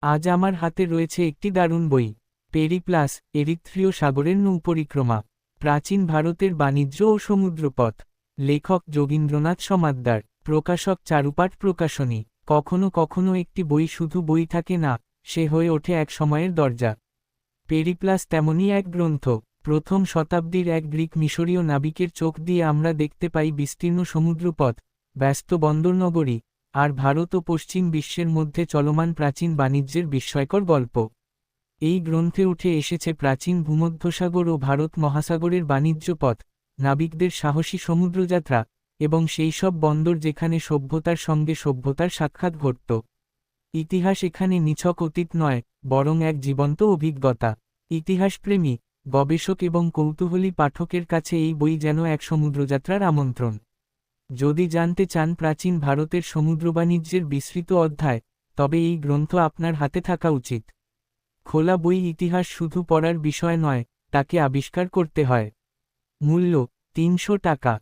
আজ আমার হাতে রয়েছে একটি দারুণ বই, পেরিপ্লাস, এরিথ্রিয় সাগরের নৌপরিক্রমা, প্রাচীন ভারতের বাণিজ্য ও সমুদ্রপথ। লেখক যোগীন্দ্রনাথ সমাদ্দার, প্রকাশক চারুপাঠ প্রকাশনী। কখনো কখনো একটি বই শুধু বই থাকে না, সে হয়ে ওঠে এক সময়ের দরজা। পেরিপ্লাস তেমনই এক গ্রন্থ। প্রথম শতাব্দীর এক গ্রিক মিশরীয় নাবিকের চোখ দিয়ে আমরা দেখতে পাই বিস্তীর্ণ সমুদ্রপথ, ব্যস্ত বন্দরনগরী, আর ভারত ও পশ্চিম বিশ্বের মধ্যে চলমান প্রাচীন বাণিজ্যের বিস্ময়কর গল্প। এই গ্রন্থে উঠে এসেছে প্রাচীন ভূমধ্যসাগর ও ভারত মহাসাগরের বাণিজ্য পথ, নাবিকদের সাহসী সমুদ্রযাত্রা, এবং সেই সব বন্দর যেখানে সভ্যতার সঙ্গে সভ্যতার সাক্ষাৎ ঘটত। ইতিহাস এখানে নিছক অতীত নয়, বরং এক জীবন্ত অভিজ্ঞতা। ইতিহাসপ্রেমী, গবেষক এবং কৌতূহলী পাঠকের কাছে এই বই যেন এক সমুদ্রযাত্রার আমন্ত্রণ। যদি জানতে চান প্রাচীন ভারতের সমুদ্রবাণিজ্যের বিস্তৃত অধ্যায়, তবে এই গ্রন্থ আপনার হাতে থাকা উচিত। খোলা বই ইতিহাস শুধু পড়ার বিষয় নয়, তাকে আবিষ্কার করতে হয়। মূল্য ৩০০ টাকা।